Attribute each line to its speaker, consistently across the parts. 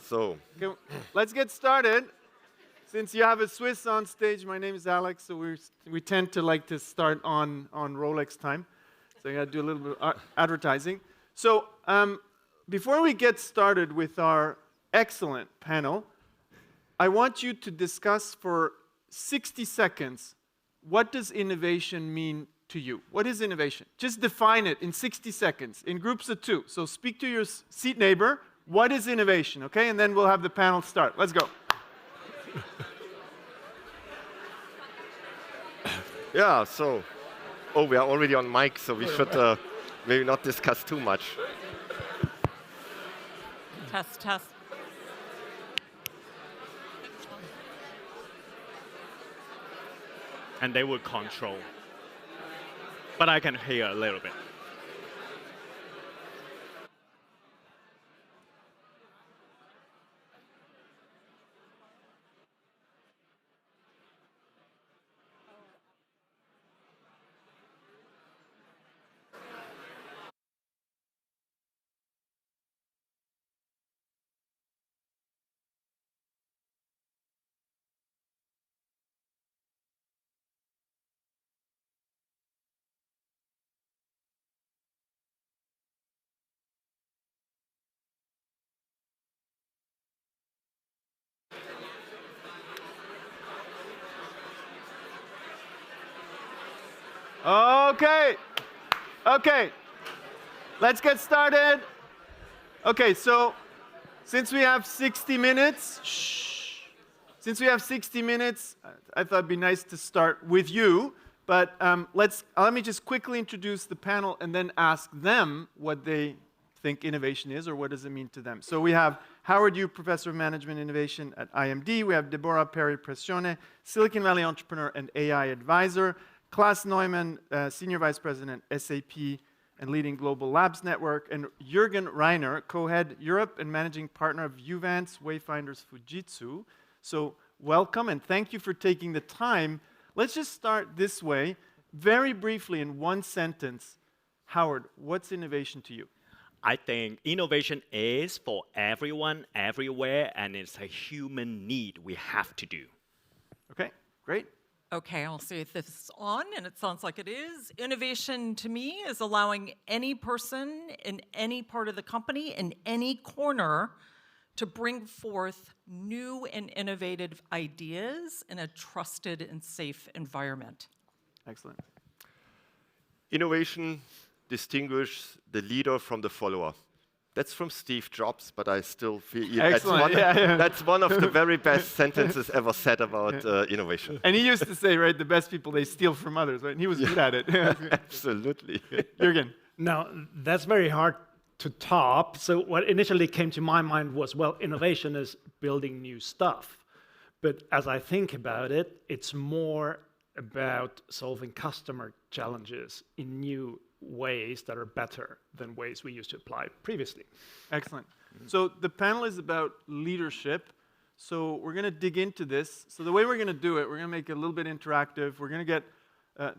Speaker 1: So,
Speaker 2: Okay, let's get started. Since you have a Swiss on stage, my name is Alex, so we tend to like to start on Rolex time. So I got to do a little bit of advertising. So before we get started with our excellent panel, I want you to discuss for 60 seconds, what does innovation mean to you? What is innovation? Just define it in 60 seconds, in groups of two. So speak to your seat neighbor. What is innovation, okay? And then we'll have the panel start. Let's go.
Speaker 1: yeah, so, we are already on mic, so we should maybe not discuss too much.
Speaker 3: Test, test.
Speaker 4: And they will control. But I can hear a little bit.
Speaker 2: Okay, let's get started. Okay, so since we have 60 minutes, I thought it'd be nice to start with you, but let me just quickly introduce the panel and then ask them what they think innovation is or what does it mean to them. So we have Howard Yu, Professor of Management Innovation at IMD. We have Deborah Piscione, Silicon Valley entrepreneur and AI advisor. Clas Neumann, Senior Vice President, SAP, and leading Global Labs Network, and Juergen Reiner, co-head Europe and managing partner of Uvance, Wayfinders, Fujitsu. So welcome, and thank you for taking the time. Let's just start this way, very briefly in one sentence. Howard, what's innovation to you?
Speaker 4: I think innovation is for everyone, everywhere, and it's a human need we have to do.
Speaker 2: Okay, great.
Speaker 3: Okay, I'll see if this is on, and it sounds like it is. Innovation to me is allowing any person in any part of the company, in any corner, to bring forth new and innovative ideas in a trusted and safe environment.
Speaker 2: Excellent.
Speaker 1: Innovation distinguishes the leader from the follower. That's from Steve Jobs, but I still feel that's one of the very best sentences ever said about innovation.
Speaker 2: And he used to say, right, the best people, they steal from others, right? And he was good at it.
Speaker 1: Absolutely.
Speaker 2: Juergen.
Speaker 5: Now, that's very hard to top. So what initially came to my mind was, well, innovation is building new stuff. But as I think about it, it's more about solving customer challenges in new ways that are better than ways we used to apply previously. Excellent.
Speaker 2: So the panel is about leadership. So we're going to dig into this. So the way we're going to do it, we're going to make it a little bit interactive. We're going to get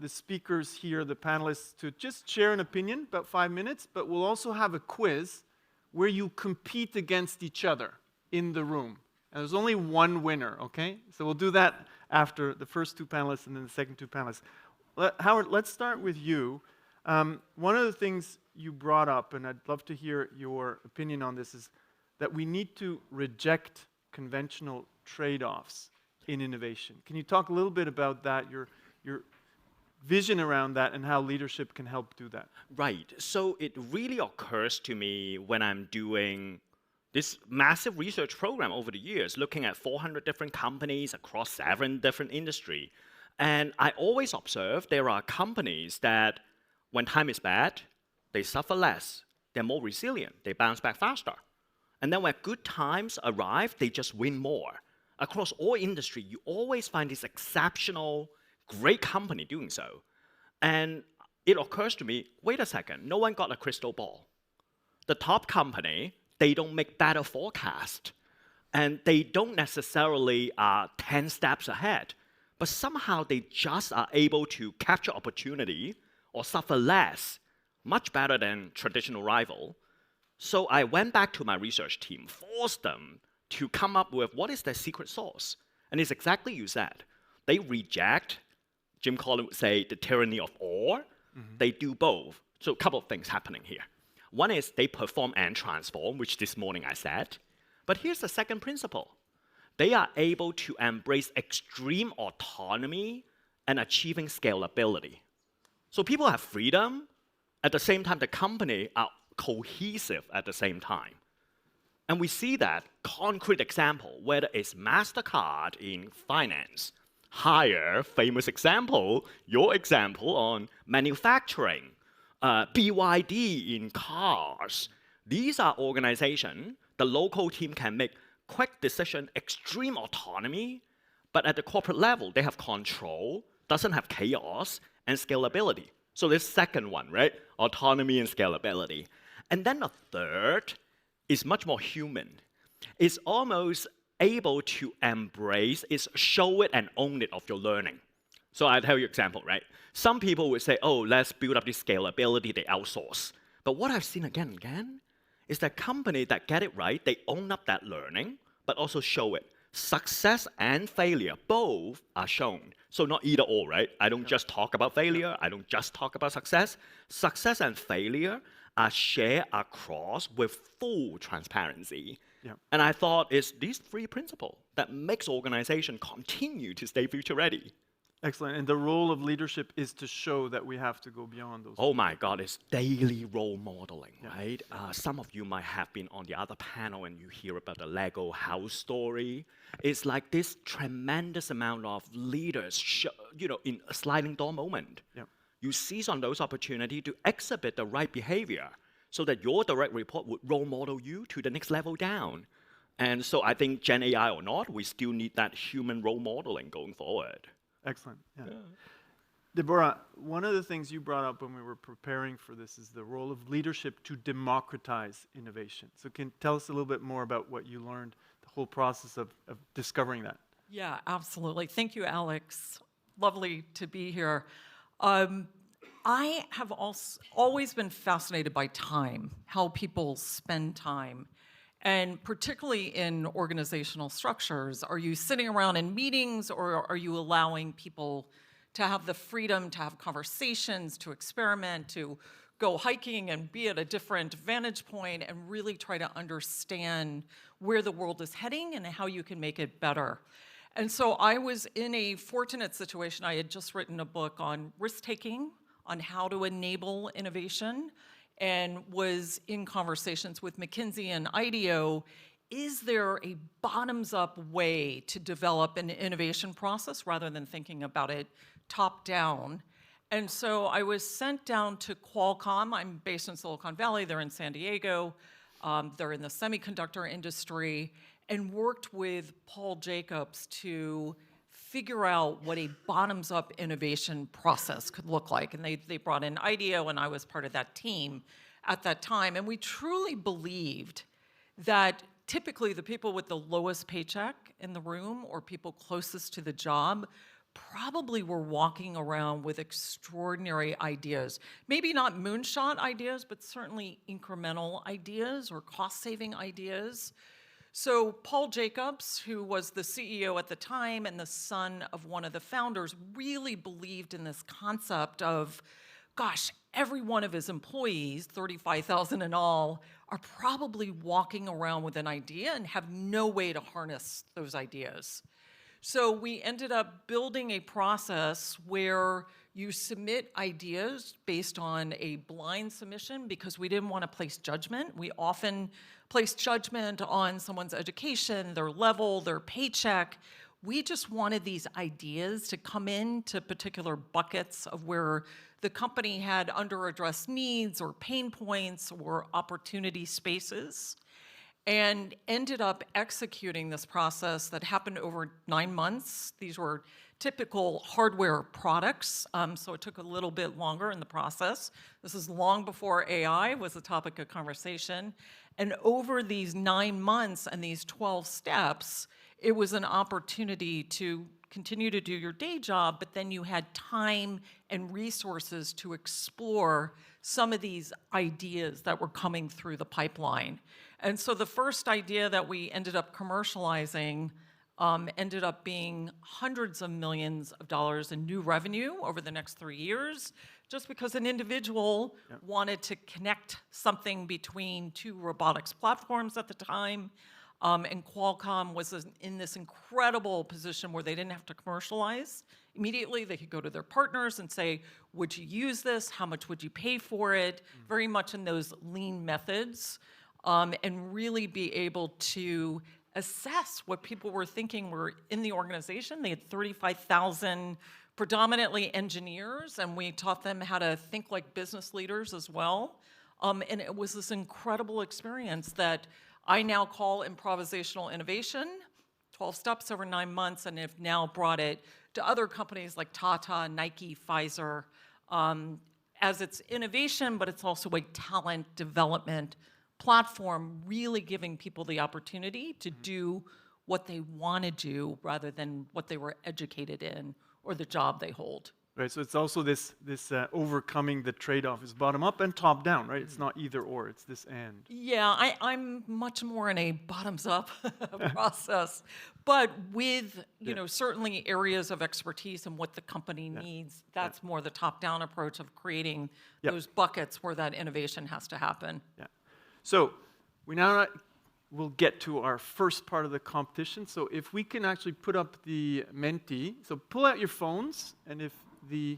Speaker 2: the speakers here, the panelists, to just share an opinion, about 5 minutes, but we'll also have a quiz where you compete against each other in the room. And there's only one winner, okay? So we'll do that after the first two panelists and then the second two panelists. Howard, let's start with you. One of the things you brought up, and I'd love to hear your opinion on this, is that we need to reject conventional trade-offs in innovation. Can you talk a little bit about that, your vision around that, and how leadership can help do that?
Speaker 4: Right. So it really occurs to me when I'm doing this massive research program over the years, looking at 400 different companies across 7 different industries. And I always observe there are companies that when time is bad, they suffer less. They're more resilient. They bounce back faster. And then when good times arrive, they just win more. Across all industry, you always find this exceptional, great company doing so. And it occurs to me, wait a second, no one got a crystal ball. The top company, they don't make better forecast. And they don't necessarily are 10 steps ahead. But somehow they just are able to capture opportunity or suffer less, much better than traditional rival. So I went back to my research team, forced them to come up with what is their secret sauce. And it's exactly you said. They reject, Jim Collins would say, the tyranny of awe. They do both. So a couple of things happening here. One is they perform and transform, which this morning I said. But here's the second principle. They are able to embrace extreme autonomy and achieving scalability. So people have freedom. At the same time, the company are cohesive at the same time. And we see that concrete example, whether it's MasterCard in finance, Hire, famous example, your example on manufacturing, BYD in cars. These are organizations, the local team can make quick decision, extreme autonomy, but at the corporate level, they have control, doesn't have chaos, and scalability. So this second one, right? Autonomy and scalability. And then the third is much more human. It's almost able to embrace, is show it and own it of your learning. So I'll tell you an example, right? Some people would say, oh, let's build up this scalability, they outsource. But what I've seen again and again is that company that get it right, they own up that learning, but also show it. Success and failure, both are shown. So not either or, right? I don't just talk about failure, I don't just talk about success. Success and failure are shared across with full transparency. And I thought it's these three principles that makes organization continue to stay future ready.
Speaker 2: Excellent. And the role of leadership is to show that we have to go beyond those.
Speaker 4: Oh my God, it's daily role modeling, right? Some of you might have been on the other panel and you hear about the Lego house story. It's like this tremendous amount of leaders, in a sliding door moment. You seize on those opportunities to exhibit the right behavior so that your direct report would role model you to the next level down. And so I think Gen AI or not, we still need that human role modeling going forward.
Speaker 2: Excellent. Deborah, one of the things you brought up when we were preparing for this is the role of leadership to democratize innovation. So can you tell us a little bit more about what you learned, the whole process of discovering that?
Speaker 3: Yeah, absolutely. Thank you, Alex. Lovely to be here. I have always been fascinated by time, how people spend time. And particularly in organizational structures, are you sitting around in meetings or are you allowing people to have the freedom to have conversations, to experiment, to go hiking and be at a different vantage point and really try to understand where the world is heading and how you can make it better? And so I was in a fortunate situation. I had just written a book on risk-taking, on how to enable innovation, and was in conversations with McKinsey and IDEO. Is there a bottoms-up way to develop an innovation process rather than thinking about it top-down? And so I was sent down to Qualcomm. I'm based in Silicon Valley. They're in San Diego. They're in the semiconductor industry, and worked with Paul Jacobs to figure out what a bottoms-up innovation process could look like. And they brought in IDEO, and I was part of that team at that time. And we truly believed that typically the people with the lowest paycheck in the room or people closest to the job probably were walking around with extraordinary ideas. Maybe not moonshot ideas, but certainly incremental ideas or cost-saving ideas. So Paul Jacobs, who was the CEO at the time and the son of one of the founders, really believed in this concept of, gosh, every one of his employees, 35,000 in all, are probably walking around with an idea and have no way to harness those ideas. So we ended up building a process where you submit ideas based on a blind submission because we didn't want to place judgment. We often place judgment on someone's education, their level, their paycheck. We just wanted these ideas to come into particular buckets of where the company had under-addressed needs or pain points or opportunity spaces, and ended up executing this process that happened over 9 months. These were typical hardware products, so it took a little bit longer in the process. This is long before AI was the topic of conversation. And over these 9 months and these 12 steps, it was an opportunity to continue to do your day job, but then you had time and resources to explore some of these ideas that were coming through the pipeline. And so the first idea that we ended up commercializing ended up being hundreds of millions of dollars in new revenue over the next 3 years, just because an individual wanted to connect something between two robotics platforms at the time. And Qualcomm was in this incredible position where they didn't have to commercialize. Immediately, they could go to their partners and say, would you use this? How much would you pay for it? Very much in those lean methods, and really be able to assess what people were thinking were in the organization. They had 35,000 predominantly engineers, and we taught them how to think like business leaders as well. And it was this incredible experience that I now call improvisational innovation, 12 steps over 9 months, and have now brought it to other companies like Tata, Nike, Pfizer, as it's innovation, but it's also a talent development platform, really giving people the opportunity to do what they want to do rather than what they were educated in or the job they hold.
Speaker 2: Right, so it's also this overcoming the trade-off is bottom up and top down, right? It's not either or, it's this and.
Speaker 3: Yeah, I'm much more in a bottoms up process, but with certainly areas of expertise and what the company needs. That's more the top down approach of creating those buckets where that innovation has to happen.
Speaker 2: Yeah. So we now will get to our first part of the competition. So if we can actually put up the Menti, so pull out your phones, and if the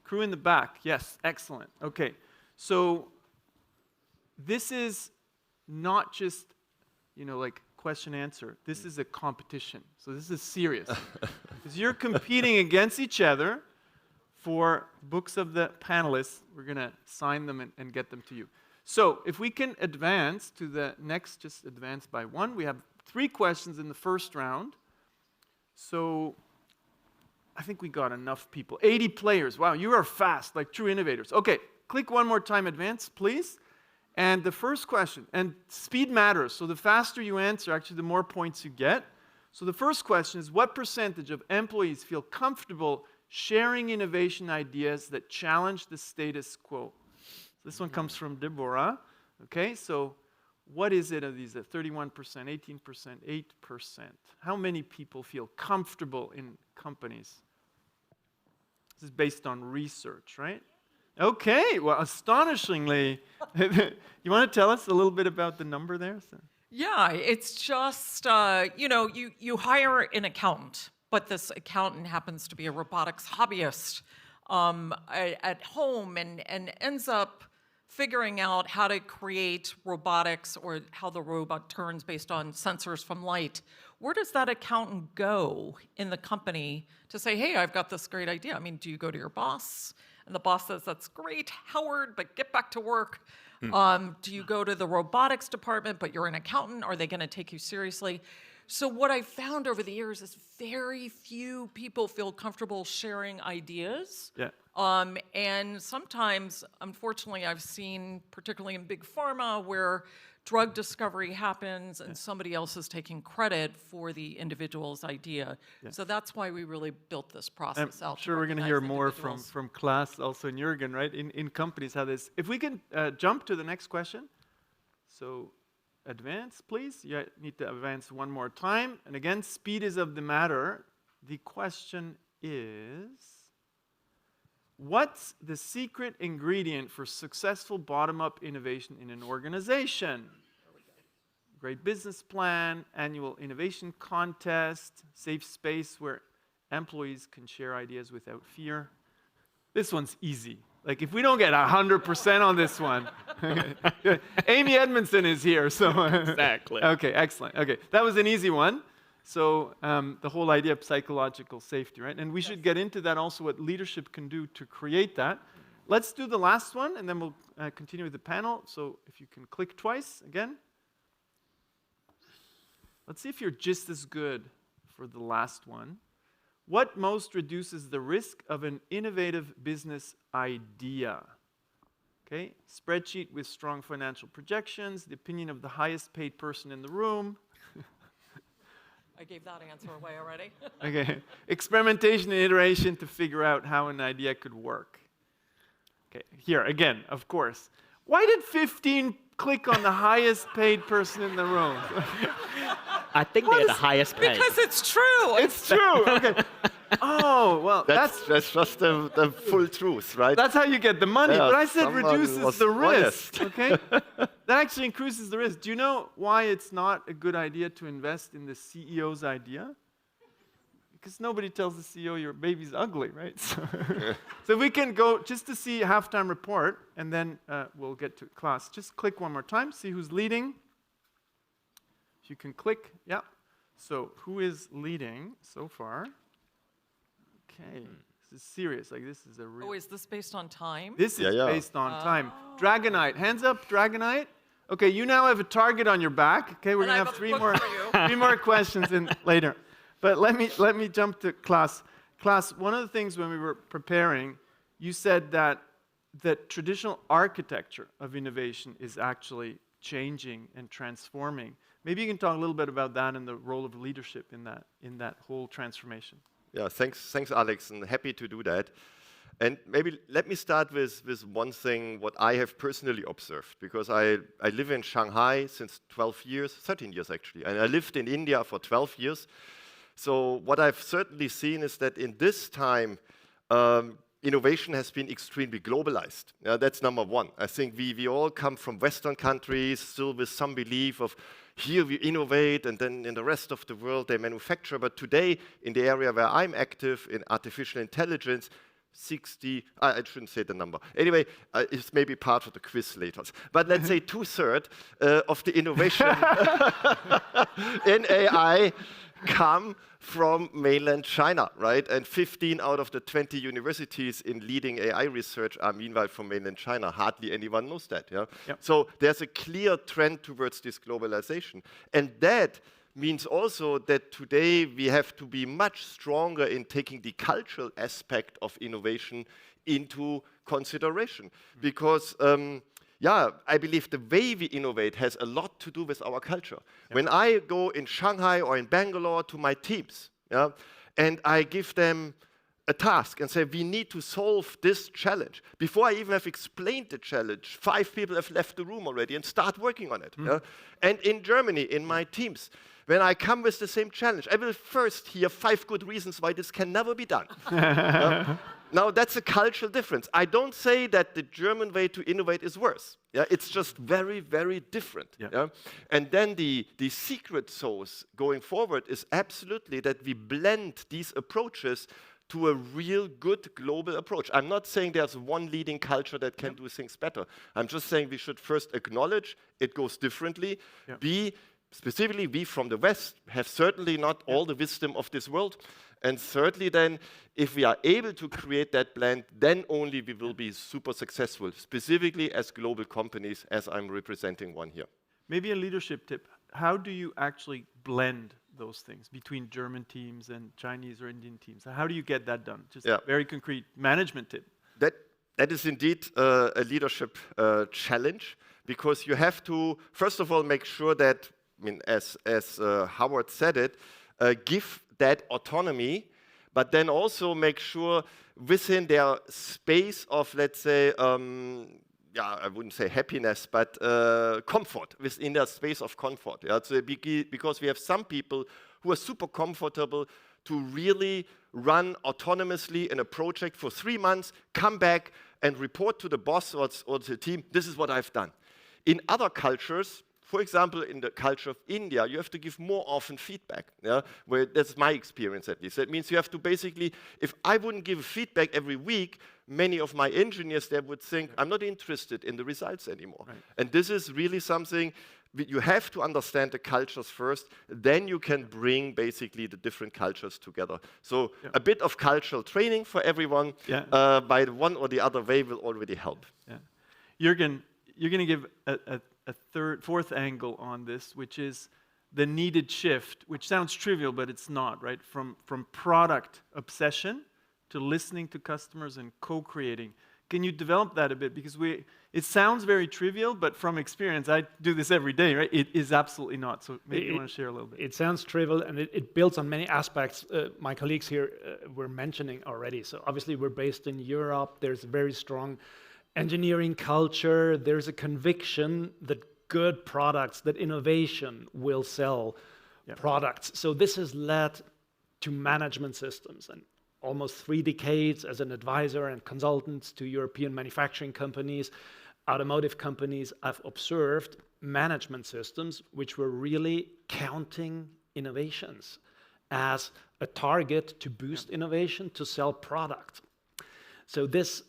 Speaker 2: crew in the back, yes, excellent. Okay, so this is not just, like question answer. This is a competition. So this is serious. Because you're competing against each other for books of the panelists. We're going to sign them and get them to you. So if we can advance to the next, just advance by one. We have 3 questions in the first round. So I think we got enough people. 80 players. Wow, you are fast, like true innovators. Okay, click one more time, advance, please. And the first question, and speed matters. So the faster you answer, actually, the more points you get. So the first question is, what percentage of employees feel comfortable sharing innovation ideas that challenge the status quo? This one comes from Deborah. Okay, so what is it of these? 31%, 18%, 8%. How many people feel comfortable in companies? This is based on research, right? Okay, well, astonishingly. You want to tell us a little bit about the number there?
Speaker 3: Yeah, it's just, you hire an accountant, but this accountant happens to be a robotics hobbyist at home and ends up figuring out how to create robotics or how the robot turns based on sensors from light. Where does that accountant go in the company to say, hey, I've got this great idea? I mean, do you go to your boss? And the boss says, that's great, Howard, but get back to work. Do you go to the robotics department, but you're an accountant? Are they going to take you seriously? So what I found over the years is very few people feel comfortable sharing ideas.
Speaker 2: Yeah.
Speaker 3: And sometimes, unfortunately, I've seen, particularly in big pharma, where drug discovery happens and somebody else is taking credit for the individual's idea. Yeah. So that's why we really built this process out.
Speaker 2: I'm sure we're going to hear more from Clas, also in Juergen, right? In companies, how this. If we can jump to the next question. So advance, please. You need to advance one more time. And again, speed is of the matter. The question is, what's the secret ingredient for successful bottom-up innovation in an organization? Great business plan, annual innovation contest, safe space where employees can share ideas without fear. This one's easy. Like, if we don't get 100% on this one, Amy Edmondson is here, so.
Speaker 4: Exactly.
Speaker 2: Okay, excellent. Okay, that was an easy one. So the whole idea of psychological safety, right? And we should get into that also, what leadership can do to create that. Let's do the last one, and then we'll continue with the panel. So if you can click twice again. Let's see if you're just as good for the last one. What most reduces the risk of an innovative business idea? Okay, spreadsheet with strong financial projections, the opinion of the highest paid person in the room.
Speaker 3: I gave that answer away already.
Speaker 2: Okay, experimentation and iteration to figure out how an idea could work. Okay, here again, of course. Why did 15 click on the highest paid person in the room?
Speaker 4: I think they're the highest paid.
Speaker 3: Because it's true.
Speaker 2: It's true. Okay. Oh, well,
Speaker 1: That's just the full truth, right?
Speaker 2: that's how you get the money.
Speaker 1: Yeah,
Speaker 2: But I said
Speaker 1: someone
Speaker 2: reduces
Speaker 1: was
Speaker 2: the risk.
Speaker 1: honest.
Speaker 2: Okay. That actually increases the risk. Do you know why it's not a good idea to invest in the CEO's idea? Because nobody tells the CEO your baby's ugly, right? So we can go just to see halftime report, and then we'll get to class. Just click one more time, see who's leading. If you can click, yeah. So who is leading so far? Okay, this is serious. Like this is a real.
Speaker 3: Oh, is this based on time?
Speaker 2: This is
Speaker 1: Yeah.
Speaker 2: based on time. Dragonite, hands up, Dragonite. Okay, you now have a target on your back. Okay, we're
Speaker 3: And
Speaker 2: gonna
Speaker 3: I
Speaker 2: have
Speaker 3: have a
Speaker 2: three
Speaker 3: book
Speaker 2: more,
Speaker 3: for you.
Speaker 2: 3 more questions in later. But let me jump to Clas. Clas, one of the things when we were preparing, you said that traditional architecture of innovation is actually changing and transforming. Maybe you can talk a little bit about that and the role of leadership in that whole transformation.
Speaker 1: Yeah, thanks, Alex, and happy to do that. And maybe let me start with one thing, what I have personally observed, because I live in Shanghai since 12 years, 13 years actually, and I lived in India for 12 years. So what I've certainly seen is that in this time, innovation has been extremely globalized. That's number one. I think we all come from Western countries, still with some belief of here we innovate, and then in the rest of the world they manufacture. But today, in the area where I'm active, in artificial intelligence, 60, I shouldn't say the number. Anyway, it's maybe part of the quiz later. But let's say 2/3 of the innovation in AI come from mainland China, right? And 15 out of the 20 universities in leading AI research are meanwhile from mainland China. Hardly anyone knows that, yeah?
Speaker 2: Yep.
Speaker 1: So there's a clear trend towards this globalization. And that means also that today we have to be much stronger in taking the cultural aspect of innovation into consideration. Because I believe the way we innovate has a lot to do with our culture. Yeah. When I go in Shanghai or in Bangalore to my teams, and I give them a task and say, we need to solve this challenge. Before I even have explained the challenge, 5 people have left the room already and start working on it. And in Germany, in my teams, when I come with the same challenge, I will first hear 5 good reasons why this can never be done. Now, that's a cultural difference. I don't say that the German way to innovate is worse. It's just very, very different. And then the secret sauce going forward is absolutely that we blend these approaches to a real good global approach. I'm not saying there's one leading culture that can do things better. I'm just saying we should first acknowledge it goes differently. Specifically, we from the West have certainly not all the wisdom of this world. And thirdly, then, if we are able to create that blend, then only we will be super successful, specifically as global companies, as I'm representing one here.
Speaker 2: Maybe a leadership tip. How do you actually blend those things between German teams and Chinese or Indian teams? How do you get that done? Just a very concrete management tip.
Speaker 1: That is indeed a leadership challenge, because you have to, first of all, make sure that, I mean, as Howard said it, give that autonomy, but then also make sure within their space of, let's say, I wouldn't say happiness, but comfort, within their space of comfort. So because we have some people who are super comfortable to really run autonomously in a project for 3 months, come back and report to the boss or the team, this is what I've done. In other cultures, for example, in the culture of India, you have to give more often feedback. Where that's my experience at least. That means you have to basically, if I wouldn't give feedback every week, many of my engineers there would think, I'm not interested in the results anymore. Right. And this is really something, you have to understand the cultures first, then you can bring basically the different cultures together. So a bit of cultural training for everyone by the one or the other way will already help.
Speaker 2: Juergen, you're going to give a fourth angle on this, which is the needed shift, which sounds trivial, but it's not, right? From product obsession to listening to customers and co-creating. Can you develop that a bit? Because it sounds very trivial, but from experience, I do this every day, right? It is absolutely not. So maybe you want to share a little bit.
Speaker 5: It sounds trivial, and it builds on many aspects my colleagues here were mentioning already. So obviously, we're based in Europe. There's a very strong engineering culture. There's a conviction that good products, that innovation will sell products. So this has led to management systems, and almost 3 decades as an advisor and consultant to European manufacturing companies, automotive companies, I've observed management systems which were really counting innovations as a target to boost innovation, to sell product. So this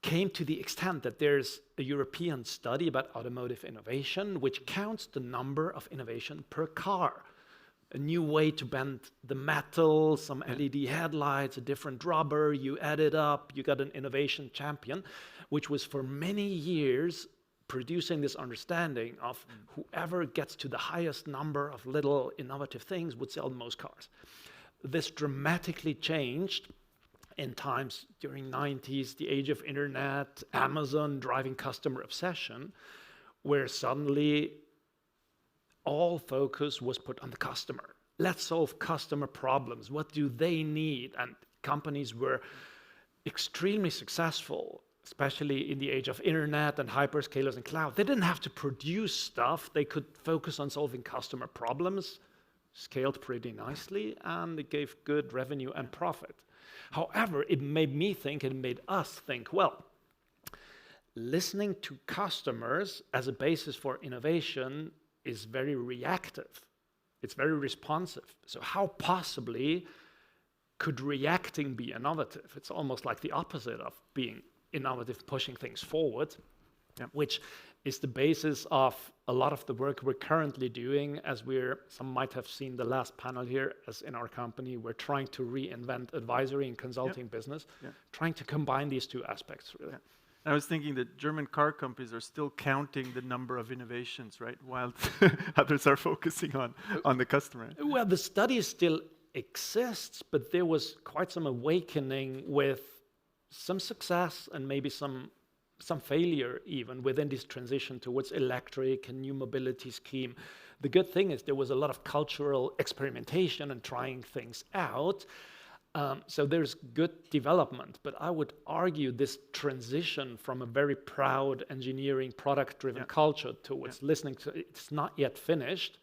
Speaker 5: came to the extent that there's a European study about automotive innovation which counts the number of innovation per car. A new way to bend the metal, some LED headlights, a different rubber, you add it up, you got an innovation champion, which was for many years producing this understanding of whoever gets to the highest number of little innovative things would sell the most cars. This dramatically changed in times during 90s, the age of internet, Amazon driving customer obsession, where suddenly all focus was put on the customer. Let's solve customer problems. What do they need? And companies were extremely successful, especially in the age of internet and hyperscalers and cloud. They didn't have to produce stuff. They could focus on solving customer problems, scaled pretty nicely, and it gave good revenue and profit. However, it made me think, it made us think, well, listening to customers as a basis for innovation is very reactive. It's very responsive. So how possibly could reacting be innovative? It's almost like the opposite of being innovative, pushing things forward, which is the basis of a lot of the work we're currently doing. As some might have seen the last panel here, as in our company, we're trying to reinvent advisory and consulting business, trying to combine these two aspects, really.
Speaker 2: I was thinking that German car companies are still counting the number of innovations, right? While others are focusing on the customer.
Speaker 5: Well, the study still exists, but there was quite some awakening with some success and maybe some failure even within this transition towards electric and new mobility scheme. The good thing is there was a lot of cultural experimentation and trying things out. So there's good development, but I would argue this transition from a very proud engineering product-driven culture towards listening to it's not yet finished.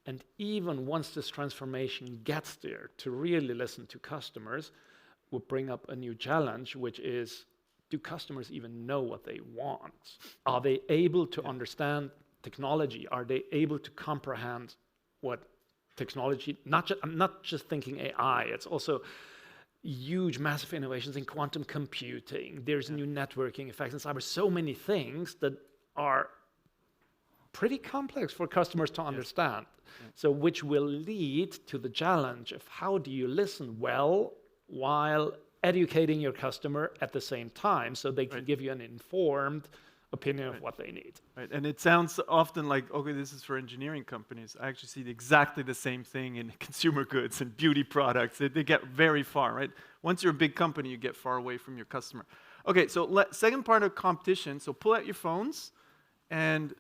Speaker 5: And even once this transformation gets there, to really listen to customers would bring up a new challenge, which is, do customers even know what they want? Are they able to understand technology? Are they able to comprehend what technology, I'm not just thinking AI, it's also huge, massive innovations in quantum computing. There's new networking effects in cyber, so many things that are pretty complex for customers to understand. So which will lead to the challenge of how do you listen well while educating your customer at the same time so they can give you an informed opinion of what they need.
Speaker 2: Right, and it sounds often like, okay, this is for engineering companies. I actually see exactly the same thing in consumer goods and beauty products. They get very far, right? Once you're a big company, you get far away from your customer. Okay, so second part of competition, so pull out your phones and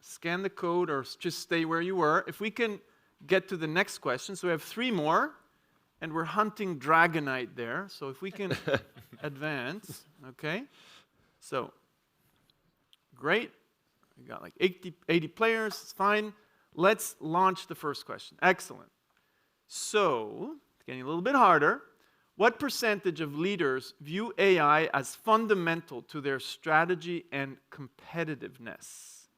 Speaker 2: scan the code or just stay where you were. If we can get to the next question, so we have 3 more, and we're hunting Dragonite there. So if we can advance, okay? So, great. We got like 80 players, it's fine. Let's launch the first question. Excellent. So, it's getting a little bit harder. What percentage of leaders view AI as fundamental to their strategy and competitiveness?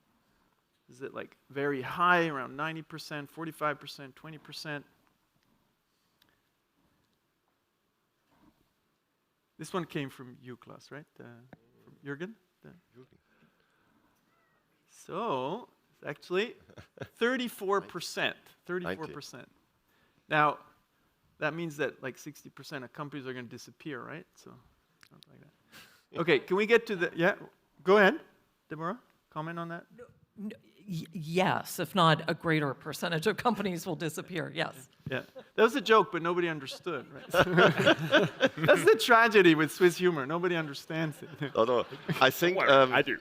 Speaker 2: Is it like very high, around 90%, 45%, 20%? This one came from you, Clas, right? From Juergen? So, it's actually 34%. 34%. Now, that means that like 60% of companies are going to disappear, right? So, something like that. Okay, can we get to the, go ahead, Deborah, comment on that?
Speaker 3: Yes, if not a greater percentage of companies will disappear, yes.
Speaker 2: Yeah, that was a joke, but nobody understood, right? That's the tragedy with Swiss humor. Nobody understands it.
Speaker 1: No, I think
Speaker 4: I do.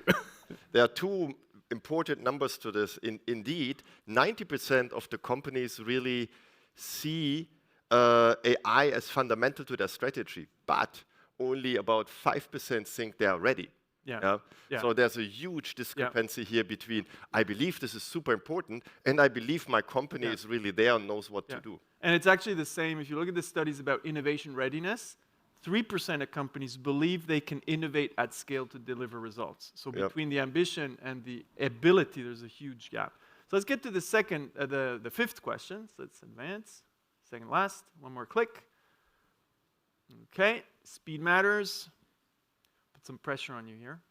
Speaker 1: there are 2 important numbers to this. Indeed, 90% of the companies really see AI as fundamental to their strategy, but only about 5% think they are ready.
Speaker 2: Yeah. Yeah.
Speaker 1: So there's a huge discrepancy here between I believe this is super important and I believe my company is really there and knows what to do.
Speaker 2: And it's actually the same. If you look at the studies about innovation readiness, 3% of companies believe they can innovate at scale to deliver results. So between the ambition and the ability, there's a huge gap. So let's get to the the fifth question. So let's advance. Second last, one more click. Okay, speed matters. Put some pressure on you here.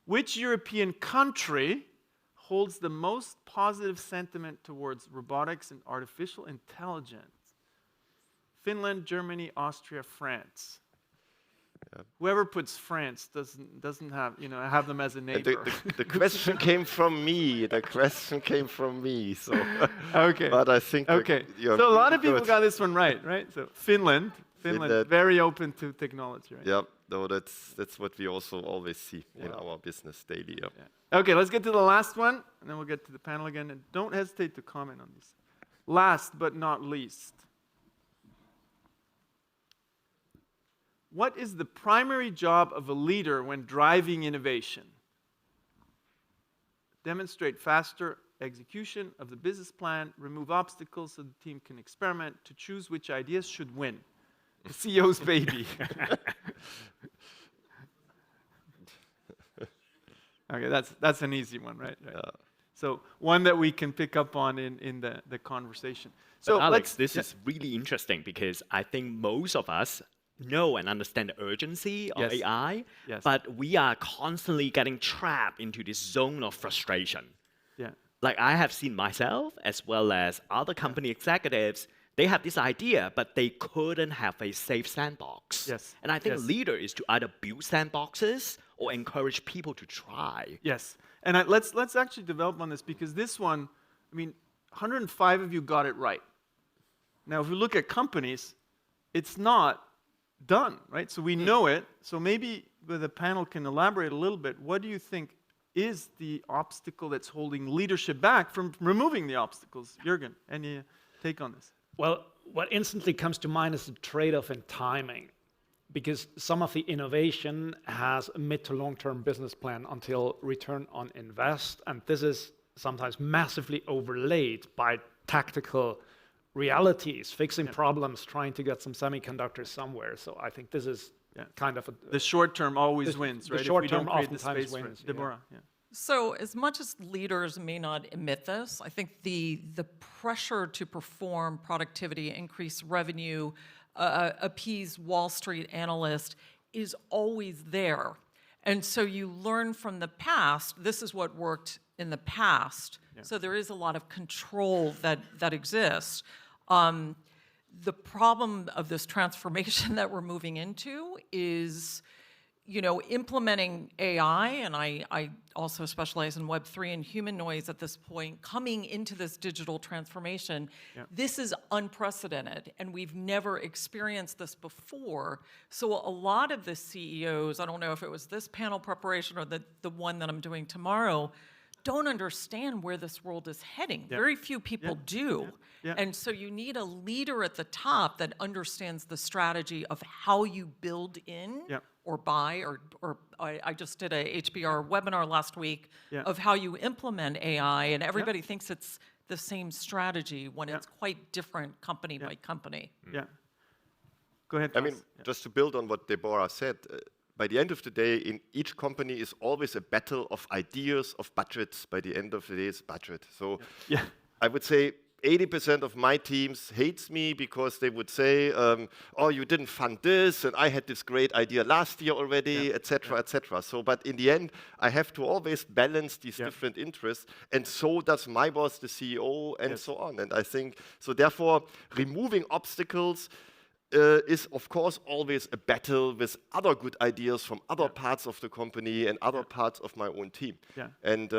Speaker 2: Which European country holds the most positive sentiment towards robotics and artificial intelligence? Finland, Germany, Austria, France. Whoever puts France doesn't have have them as a neighbor.
Speaker 1: The question came from me. The question came from me. So
Speaker 2: okay.
Speaker 1: But I think
Speaker 2: So a lot of people got this one right? So Finland, very open to technology, right?
Speaker 1: Yeah. No, that's what we also always see in our business daily.
Speaker 2: Okay, let's get to the last one, and then we'll get to the panel again. And don't hesitate to comment on these. Last but not least. What is the primary job of a leader when driving innovation? Demonstrate faster execution of the business plan, remove obstacles so the team can experiment, to choose which ideas should win. The CEO's baby. Okay, that's an easy one, right? So one that we can pick up on in the conversation. So
Speaker 4: Alex, this is really interesting because I think most of us know and understand the urgency of AI, but we are constantly getting trapped into this zone of frustration.
Speaker 2: Yeah.
Speaker 4: Like I have seen myself as well as other company executives, they have this idea, but they couldn't have a safe sandbox.
Speaker 2: Yes.
Speaker 4: And I think a leader is to either build sandboxes or encourage people to try.
Speaker 2: Yes. And let's actually develop on this, because this one, 105 of you got it right. Now, if we look at companies, it's not done, right? So we know it. So maybe the panel can elaborate a little bit. What do you think is the obstacle that's holding leadership back from removing the obstacles? Juergen, any take on this?
Speaker 5: Well, what instantly comes to mind is the trade-off in timing, because some of the innovation has a mid to long-term business plan until return on invest, and this is sometimes massively overlaid by tactical realities, fixing problems, trying to get some semiconductors somewhere. So I think this is kind of
Speaker 2: the short term always wins, right?
Speaker 5: The short term oftentimes wins.
Speaker 2: Deborah,
Speaker 3: So as much as leaders may not admit this, I think the pressure to perform productivity, increase revenue, appease Wall Street analysts is always there. And so you learn from the past, this is what worked in the past. So there is a lot of control that exists. The problem of this transformation that we're moving into is, implementing AI, and I also specialize in Web3 and human noise at this point, coming into this digital transformation. This is unprecedented, and we've never experienced this before. So a lot of the CEOs, I don't know if it was this panel preparation or the one that I'm doing tomorrow, don't understand where this world is heading. Very few people do. And so you need a leader at the top that understands the strategy of how you build in or buy, or I just did a HBR webinar last week of how you implement AI, and everybody thinks it's the same strategy when it's quite different company by company.
Speaker 2: Go ahead,
Speaker 1: I
Speaker 2: Clas.
Speaker 1: mean, just to build on what Deborah said, by the end of the day, in each company is always a battle of ideas, of budgets. By the end of the day, it's budget. So I would say 80% of my teams hates me because they would say, oh, you didn't fund this, and I had this great idea last year already, etc., etc. So, but in the end, I have to always balance these different interests, and so does my boss, the CEO, and so on. And I think, so therefore, removing obstacles is, of course, always a battle with other good ideas from other parts of the company and other parts of my own team. And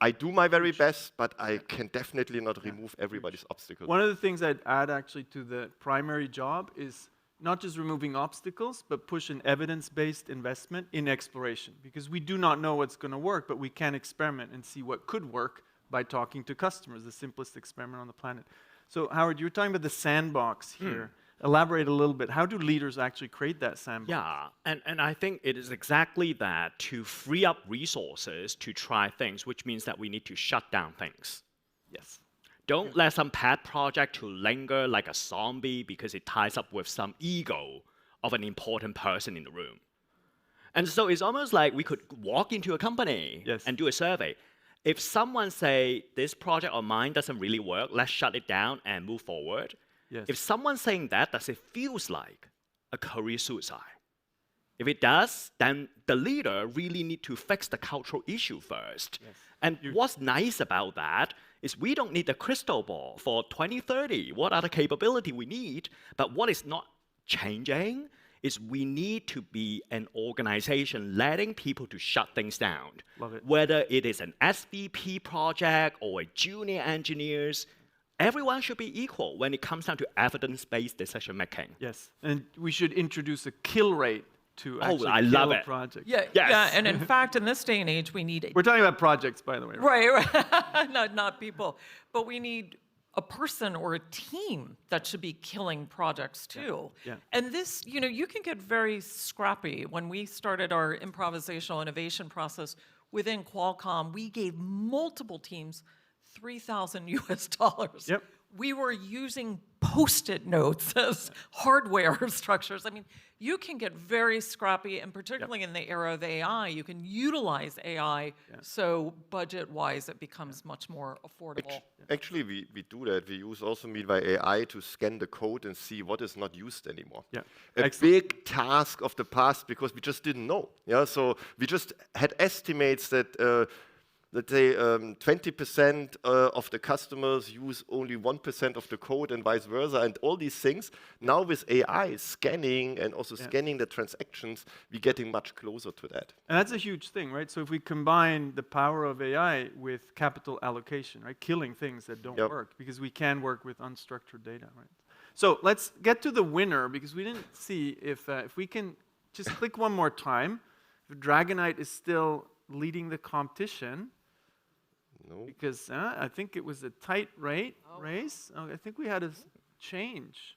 Speaker 1: I do my very best, but I can definitely not remove everybody's obstacles.
Speaker 2: One of the things I'd add actually to the primary job is not just removing obstacles, but push an evidence-based investment in exploration. Because we do not know what's going to work, but we can experiment and see what could work by talking to customers, the simplest experiment on the planet. So Howard, you were talking about the sandbox here. elaborate a little bit. How do leaders actually create that sandbox?
Speaker 4: Yeah, and I think it is exactly that, to free up resources to try things, which means that we need to shut down things.
Speaker 2: Yes.
Speaker 4: Don't let some pet project to linger like a zombie because it ties up with some ego of an important person in the room. And so it's almost like we could walk into a company
Speaker 2: Yes.
Speaker 4: and do a survey. If someone say, this project of mine doesn't really work, let's shut it down and move forward.
Speaker 2: Yes.
Speaker 4: If someone's saying that, does it feels like a career suicide? If it does, then the leader really need to fix the cultural issue first.
Speaker 2: Yes.
Speaker 4: And what's nice about that is we don't need a crystal ball for 2030. What are the capability we need? But what is not changing is we need to be an organization letting people to shut things down.
Speaker 2: Love it.
Speaker 4: Whether it is an SVP project or a junior engineers, everyone should be equal when it comes down to evidence-based decision making.
Speaker 2: Yes. And we should introduce a kill rate to actually
Speaker 4: I
Speaker 2: kill
Speaker 4: love
Speaker 2: a
Speaker 4: it.
Speaker 2: project.
Speaker 3: Yeah,
Speaker 4: Yes.
Speaker 3: yeah, and in fact, in this day and age, we need
Speaker 2: We're talking about projects, by the way.
Speaker 3: right, not people, but we need a person or a team that should be killing projects too.
Speaker 2: Yeah.
Speaker 3: And this, you can get very scrappy. When we started our improvisational innovation process within Qualcomm, we gave multiple teams $3,000 US.
Speaker 2: Yep.
Speaker 3: We were using Post-it notes as hardware structures. I mean, you can get very scrappy, and particularly in the era of AI, you can utilize AI so budget-wise it becomes much more affordable.
Speaker 1: Actually, we do that. We use also meanwhile AI to scan the code and see what is not used anymore.
Speaker 2: Yeah.
Speaker 1: A
Speaker 2: Excellent.
Speaker 1: big task of the past because we just didn't know. Yeah, so we just had estimates that let's say 20% of the customers use only 1% of the code and vice versa, and all these things. Now with AI scanning and also scanning the transactions, we're getting much closer to that.
Speaker 2: And that's a huge thing, right? So if we combine the power of AI with capital allocation, right? Killing things that don't work, because we can work with unstructured data, right? So let's get to the winner, because we didn't see if we can just click one more time. If Dragonite is still leading the competition.
Speaker 1: No.
Speaker 2: Because I think it was a tight race. Oh, I think we had a change.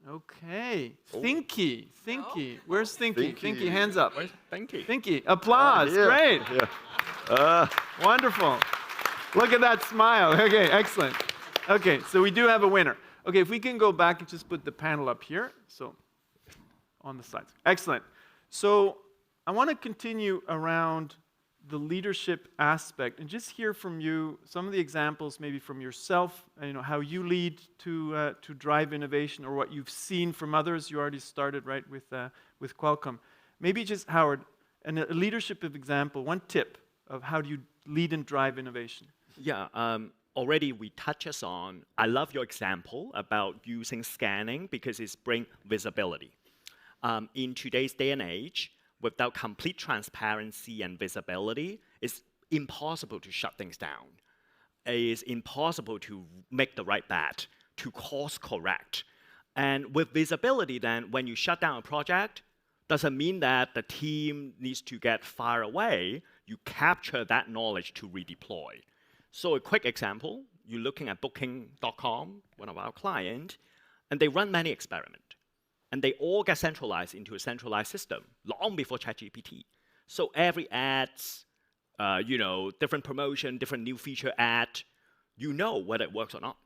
Speaker 2: Okay. Thinky. Where's Thinky? Thinky, hands up.
Speaker 4: Thank you.
Speaker 2: Thinky, applause.
Speaker 1: Yeah.
Speaker 2: Great.
Speaker 1: Yeah.
Speaker 2: Wonderful. Look at that smile. Okay, excellent. Okay, so we do have a winner. Okay, if we can go back and just put the panel up here. So on the sides. Excellent. So I want to continue around the leadership aspect and just hear from you some of the examples, maybe from yourself, how you lead to drive innovation, or what you've seen from others. You already started right with Qualcomm. Maybe just Howard, and a leadership example, one tip of how do you lead and drive innovation.
Speaker 4: Yeah, already we touched on, I love your example about using scanning because it's bring visibility. In today's day and age, without complete transparency and visibility, it's impossible to shut things down. It's impossible to make the right bet, to course correct. And with visibility then, when you shut down a project, doesn't mean that the team needs to get far away. You capture that knowledge to redeploy. So a quick example, you're looking at Booking.com, one of our clients, and they run many experiments. And they all get centralized into a centralized system long before ChatGPT. So every ads, different promotion, different new feature ad, you know whether it works or not.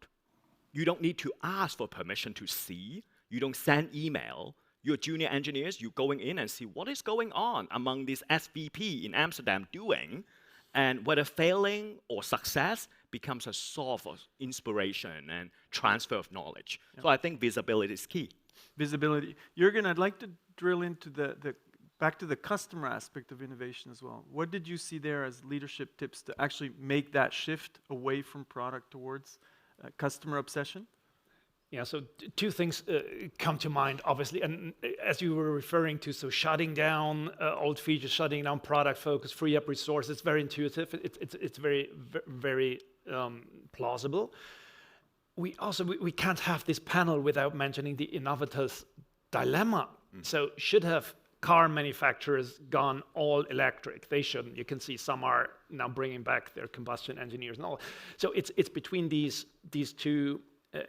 Speaker 4: You don't need to ask for permission to see. You don't send email. You're junior engineers, you're going in and see what is going on among these SVP in Amsterdam doing, and whether failing or success becomes a source of inspiration and transfer of knowledge. So I think visibility is key.
Speaker 2: Visibility. Juergen, I'd like to drill into back to the customer aspect of innovation as well. What did you see there as leadership tips to actually make that shift away from product towards customer obsession?
Speaker 5: Yeah, so two things come to mind, obviously, and as you were referring to, so shutting down old features, shutting down product focus, free up resources, it's very intuitive, it's very, very plausible. We can't have this panel without mentioning the innovators' dilemma. So should have car manufacturers gone all electric? They shouldn't. You can see some are now bringing back their combustion engineers and all. So it's between these two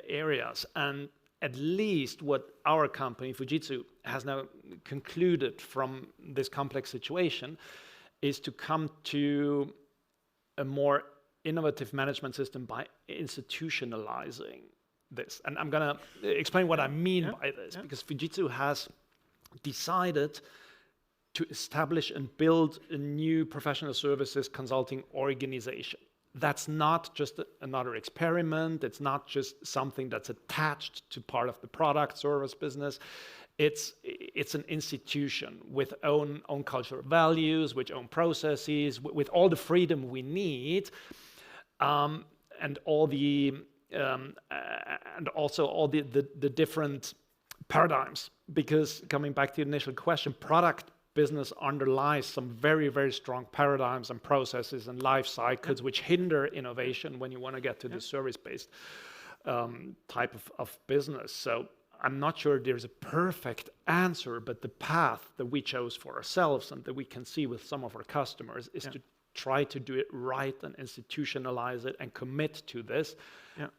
Speaker 5: areas, and at least what our company, Fujitsu, has now concluded from this complex situation is to come to a more innovative management system by institutionalizing this. And I'm going to explain what I mean by this, because Fujitsu has decided to establish and build a new professional services consulting organization. That's not just another experiment. It's not just something that's attached to part of the product service business. It's an institution with own cultural values, with own processes, with all the freedom we need, and all the and also all the different paradigms. Because coming back to the initial question, product business underlies some very, very strong paradigms and processes and life cycles which hinder innovation when you want to get to the service-based type of business. So I'm not sure there's a perfect answer, but the path that we chose for ourselves and that we can see with some of our customers is to try to do it right and institutionalize it and commit to this.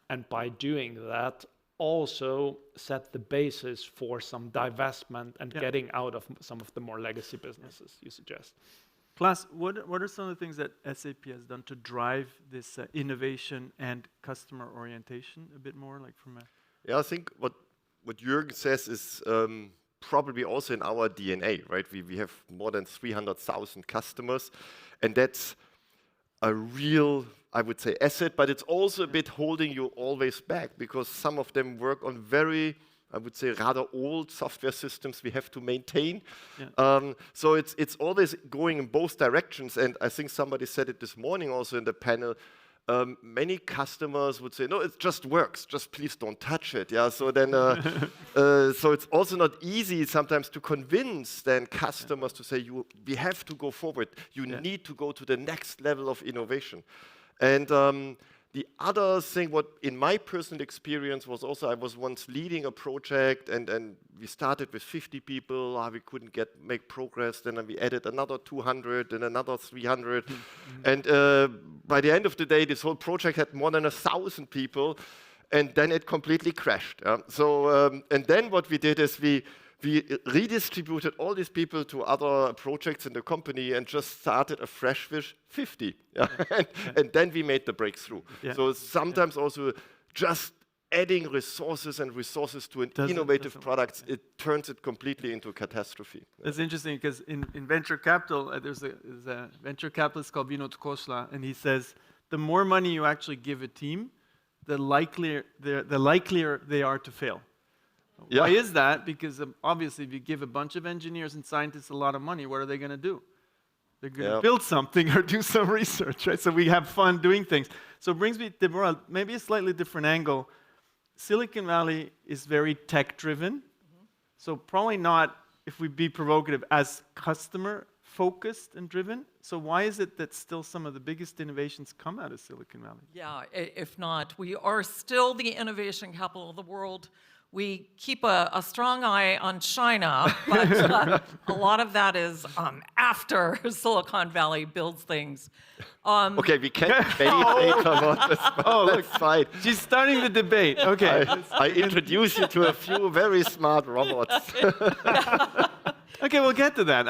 Speaker 5: And by doing that, also set the basis for some divestment and getting out of some of the more legacy businesses you suggest.
Speaker 2: Clas, what are some of the things that SAP has done to drive this innovation and customer orientation a bit more, like from a...
Speaker 1: Yeah, I think what Juergen says is probably also in our DNA, right? We have more than 300,000 customers, and that's a real, I would say, asset, but it's also a bit holding you always back, because some of them work on very, I would say, rather old software systems we have to maintain. So it's always going in both directions, and I think somebody said it this morning also in the panel. Many customers would say, no, it just works, just please don't touch it. Yeah, so then, so it's also not easy sometimes to convince then customers to say, we have to go forward. You need to go to the next level of innovation. And the other thing, what in my personal experience was also, I was once leading a project, and we started with 50 people. We couldn't make progress. Then we added another 200 and another 300. And by the end of the day, this whole project had more than 1,000 people, and then it completely crashed. So, and then what we did is we redistributed all these people to other projects in the company and just started afresh with 50. And then we made the breakthrough. So sometimes also just adding resources to an innovative product, it turns it completely into a catastrophe.
Speaker 2: That's interesting, because in venture capital, there's a venture capitalist called Vinod Khosla, and he says, the more money you actually give a team, the likelier they are to fail. Why is that? Because obviously, if you give a bunch of engineers and scientists a lot of money, what are they going to do? They're going to build something or do some research, right? So we have fun doing things. So it brings me, Deborah, maybe a slightly different angle. Silicon Valley is very tech-driven. So probably not, if we be provocative, as customer-focused and driven. So why is it that still some of the biggest innovations come out of Silicon Valley?
Speaker 3: Yeah, if not, we are still the innovation capital of the world. We keep a strong eye on China, but a lot of that is after Silicon Valley builds things.
Speaker 1: Okay, we can't debate about this.
Speaker 2: Oh, look,
Speaker 1: fine.
Speaker 2: She's starting the debate. Okay.
Speaker 1: I introduce you to a few very smart robots.
Speaker 2: Okay, we'll get to that.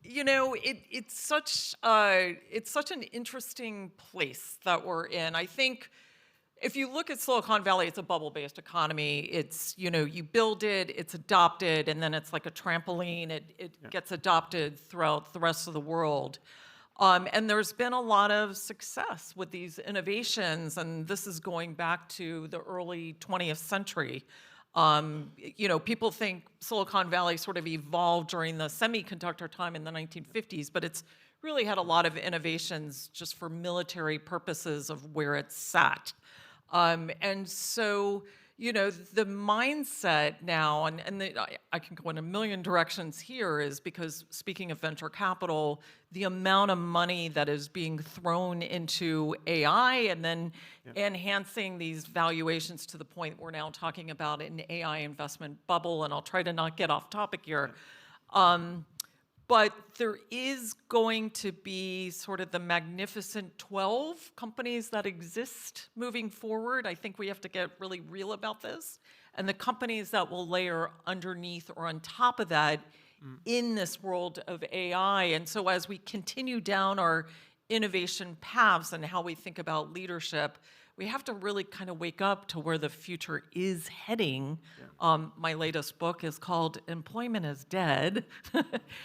Speaker 3: You know, it's such an interesting place that we're in. I think if you look at Silicon Valley, it's a bubble-based economy. It's, you know, you build it, it's adopted, and then it's like a trampoline. It gets adopted throughout the rest of the world. And there's been a lot of success with these innovations, and this is going back to the early 20th century. You know, people think Silicon Valley sort of evolved during the semiconductor time in the 1950s, but it's really had a lot of innovations just for military purposes of where it's sat. And so, you know, the mindset now, I can go in a million directions here, is because, speaking of venture capital, the amount of money that is being thrown into AI and then enhancing these valuations to the point we're now talking about an AI investment bubble, and I'll try to not get off topic here. But there is going to be sort of the magnificent 12 companies that exist moving forward. I think we have to get really real about this. And the companies that will layer underneath or on top of that in this world of AI. And so as we continue down our innovation paths and how we think about leadership, we have to really kind of wake up to where the future is heading. My latest book is called Employment is Dead,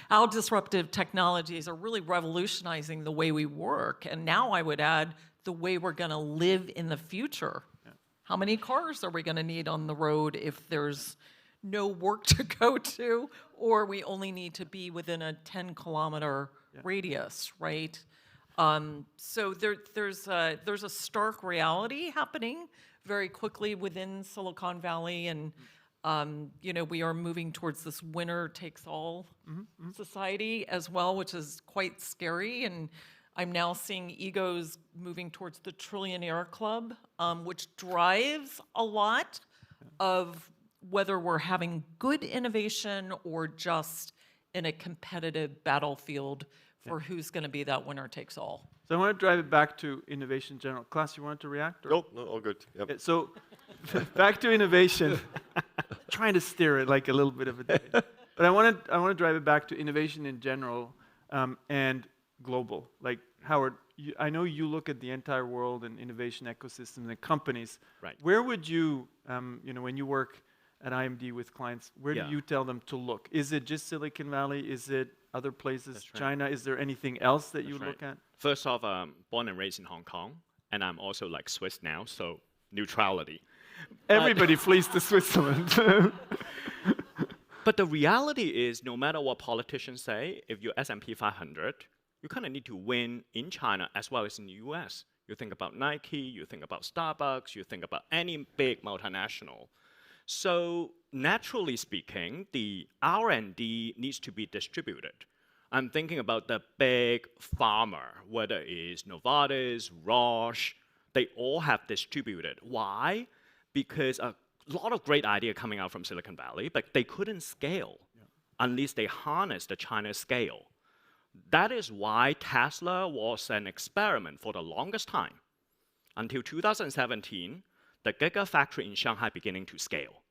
Speaker 3: How Disruptive Technologies Are Really Revolutionizing the Way We Work. And now I would add the way we're going to live in the future. How many cars are we going to need on the road if there's no work to go to, or we only need to be within a 10-kilometer radius, right? So there's a stark reality happening very quickly within Silicon Valley, and we are moving towards this winner-takes-all society as well, which is quite scary. And I'm now seeing egos moving towards the trillionaire club, which drives a lot of whether we're having good innovation or just in a competitive battlefield for who's going to be that winner takes all.
Speaker 2: So I want to drive it back to innovation in general. Clas, you wanted to react? Or?
Speaker 1: No, all good. Yep.
Speaker 2: Yeah, so back to innovation. Trying to steer it like a little bit of a debate. But I want to drive it back to innovation in general and global. Like Howard, I know you look at the entire world and innovation ecosystems and companies.
Speaker 4: Right.
Speaker 2: Where would you, when you work at IMD with clients, where do you tell them to look? Is it just Silicon Valley? Is it other places, China? Is there anything else that you look at?
Speaker 4: First off, born and raised in Hong Kong, and I'm also like Swiss now, so neutrality.
Speaker 2: Everybody flees to Switzerland.
Speaker 4: But the reality is, no matter what politicians say, if you're S&P 500, you kind of need to win in China as well as in the US. You think about Nike, you think about Starbucks, you think about any big multinational. So naturally speaking, the R&D needs to be distributed. I'm thinking about the big pharma, whether it's Novartis, Roche, they all have distributed. Why? Because a lot of great idea coming out from Silicon Valley, but they couldn't scale unless they harnessed the China scale. That is why Tesla was an experiment for the longest time. Until 2017, the Gigafactory in Shanghai beginning to scale.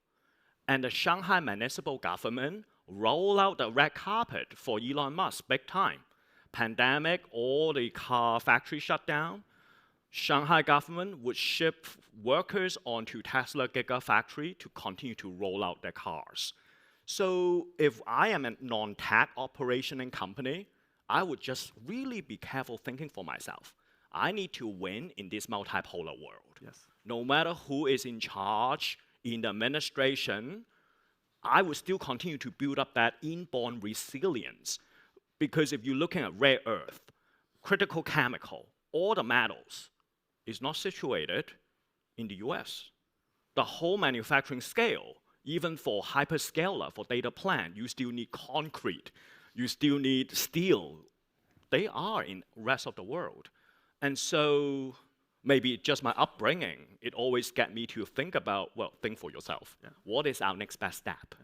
Speaker 4: And the Shanghai municipal government rolled out the red carpet for Elon Musk big time. Pandemic, all the car factories shut down. Shanghai government would ship workers onto Tesla Gigafactory to continue to roll out their cars. So if I am a non-tech operation and company, I would just really be careful thinking for myself. I need to win in this multipolar world.
Speaker 2: Yes.
Speaker 4: No matter who is in charge in the administration, I will still continue to build up that inborn resilience. Because if you're looking at rare earth, critical chemical, all the metals is not situated in the US. The whole manufacturing scale, even for hyperscaler, for data plant, you still need concrete, you still need steel. They are in the rest of the world. And so maybe just my upbringing, it always get me to think about, well, think for yourself. Yeah. What is our next best step?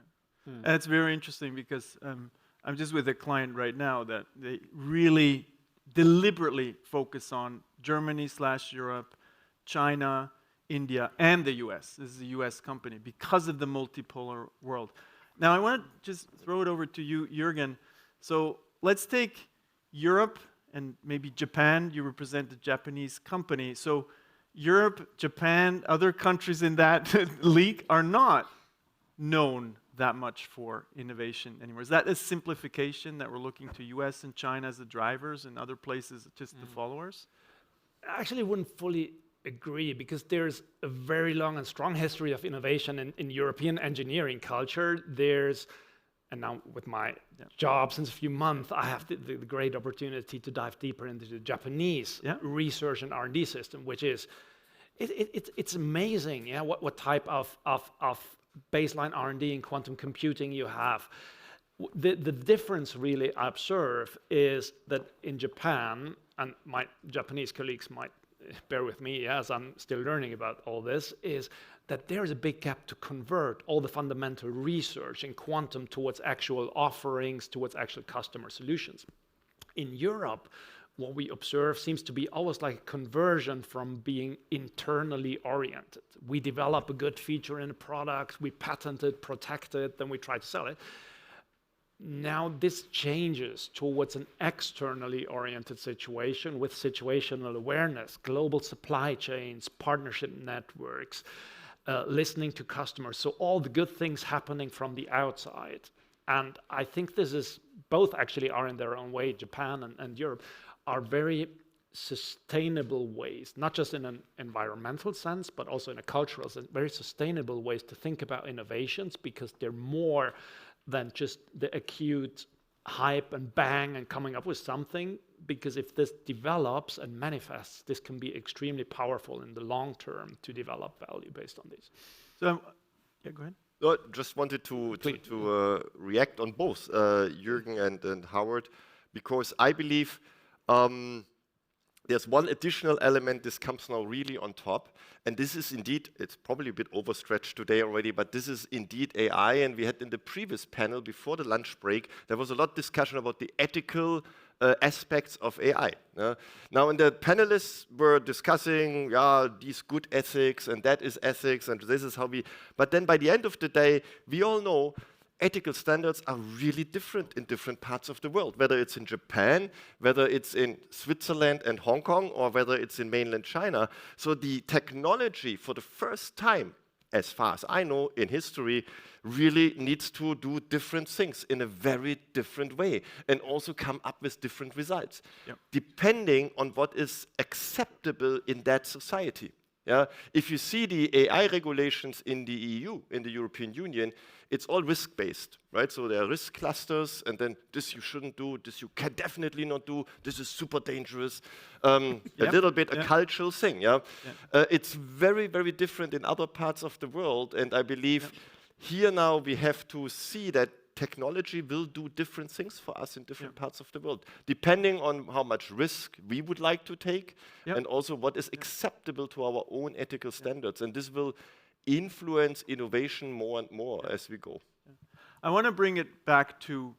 Speaker 2: Yeah. And it's very interesting because I'm just with a client right now that they really deliberately focus on Germany/Europe, China, India, and the US. This is a US company because of the multipolar world. Now I want to just throw it over to you, Juergen. So let's take Europe and maybe Japan. You represent a Japanese company. So Europe, Japan, other countries in that league are not known that much for innovation anymore. Is that a simplification that we're looking to US and China as the drivers and other places just the followers?
Speaker 5: I actually wouldn't fully agree because there's a very long and strong history of innovation in European engineering culture. And now with my job since a few months, I have the great opportunity to dive deeper into the Japanese research and R&D system, which is, it's amazing, what type of baseline R&D in quantum computing you have. The difference really I observe is that in Japan, and my Japanese colleagues might bear with me as I'm still learning about all this, is that there is a big gap to convert all the fundamental research in quantum towards actual offerings, towards actual customer solutions. In Europe, what we observe seems to be almost like a conversion from being internally oriented. We develop a good feature in a product, we patent it, protect it, then we try to sell it. Now this changes towards an externally oriented situation with situational awareness, global supply chains, partnership networks, listening to customers. So all the good things happening from the outside. And I think this is, both actually are in their own way, Japan and Europe, are very sustainable ways, not just in an environmental sense, but also in a cultural sense, very sustainable ways to think about innovations, because they're more than just the acute hype and bang and coming up with something, because if this develops and manifests, this can be extremely powerful in the long term to develop value based on these.
Speaker 2: So, yeah, go ahead.
Speaker 1: No, just wanted to react on both Juergen and Howard, because I believe there's one additional element. This comes now really on top, and this is indeed, it's probably a bit overstretched today already, but this is indeed AI. And we had in the previous panel before the lunch break, there was a lot of discussion about the ethical aspects of AI. Now, and the panelists were discussing, these good ethics, and that is ethics, and this is how we, but then by the end of the day, we all know ethical standards are really different in different parts of the world, whether it's in Japan, whether it's in Switzerland and Hong Kong, or whether it's in mainland China. So the technology, for the first time, as far as I know, in history, really needs to do different things in a very different way, and also come up with different results, depending on what is acceptable in that society. If you see the AI regulations in the EU, in the European Union, it's all risk-based, right? So there are risk clusters, and then this you shouldn't do, this you can definitely not do, this is super dangerous. A little bit a cultural thing, It's very, very different in other parts of the world, and I believe here now we have to see that technology will do different things for us in different parts of the world, depending on how much risk we would like to take, and also what is acceptable to our own ethical standards. And this will influence innovation more and more as we go.
Speaker 2: I want to bring it back to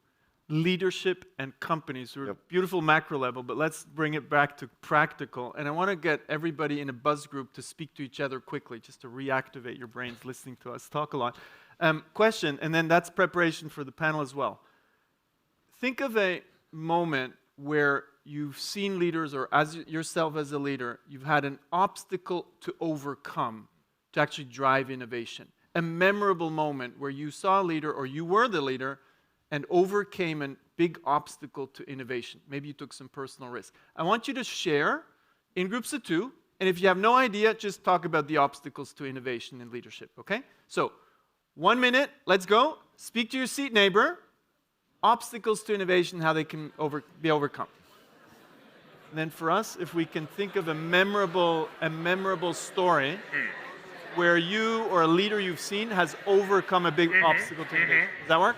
Speaker 2: leadership and companies. We're beautiful macro level, but let's bring it back to practical. And I want to get everybody in a buzz group to speak to each other quickly, just to reactivate your brains listening to us talk a lot. Question, and then that's preparation for the panel as well. Think of a moment where you've seen leaders, or as yourself as a leader, you've had an obstacle to overcome to actually drive innovation. A memorable moment where you saw a leader, or you were the leader, and overcame a big obstacle to innovation. Maybe you took some personal risk. I want you to share in groups of 2, and if you have no idea, just talk about the obstacles to innovation and leadership, okay? So, 1 minute, let's go. Speak to your seat neighbor. Obstacles to innovation, how they can be overcome. And then for us, if we can think of a memorable story where you or a leader you've seen has overcome a big obstacle to innovation. Does that work?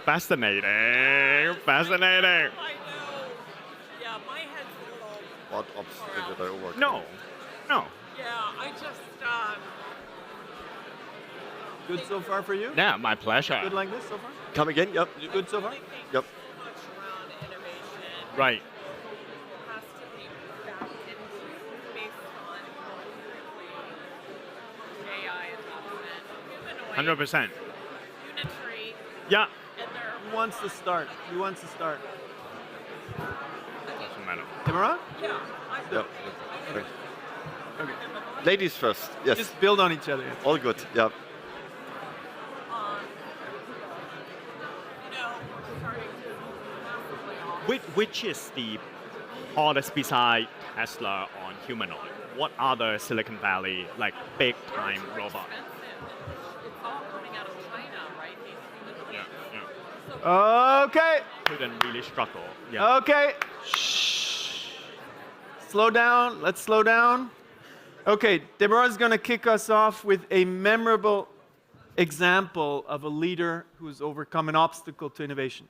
Speaker 4: Fascinating, fascinating.
Speaker 3: I know. Yeah, my head's a little.
Speaker 1: What obstacle did I overcome?
Speaker 4: No.
Speaker 3: Yeah, I just.
Speaker 2: Good so far for you?
Speaker 4: Yeah, my pleasure.
Speaker 2: Good like this so far?
Speaker 1: Come again? Yep.
Speaker 2: Good so far?
Speaker 3: Really think
Speaker 1: Yep.
Speaker 3: so much around innovation.
Speaker 4: Right.
Speaker 3: Has to be backed into based on AI adoption, humanoid,
Speaker 4: 100%.
Speaker 3: unitary,
Speaker 4: Yeah.
Speaker 3: and they're
Speaker 2: Who wants to start? Who wants to start?
Speaker 4: Doesn't matter.
Speaker 2: Deborah?
Speaker 3: yeah. I
Speaker 1: Yep. Okay.
Speaker 2: Okay.
Speaker 1: Ladies first. Yes.
Speaker 2: Just build on each other.
Speaker 1: All good. Yeah.
Speaker 3: starting to massively off.
Speaker 4: Which is the hardest beside Tesla on humanoid? What other Silicon Valley, like big time robot?
Speaker 3: It's all coming out of China, right? These humanoids.
Speaker 4: Yeah.
Speaker 2: Okay.
Speaker 4: Couldn't really struggle. Yeah.
Speaker 2: Okay. Shh. Slow down. Let's slow down. Okay, Deborah is going to kick us off with a memorable example of a leader who's overcome an obstacle to innovation.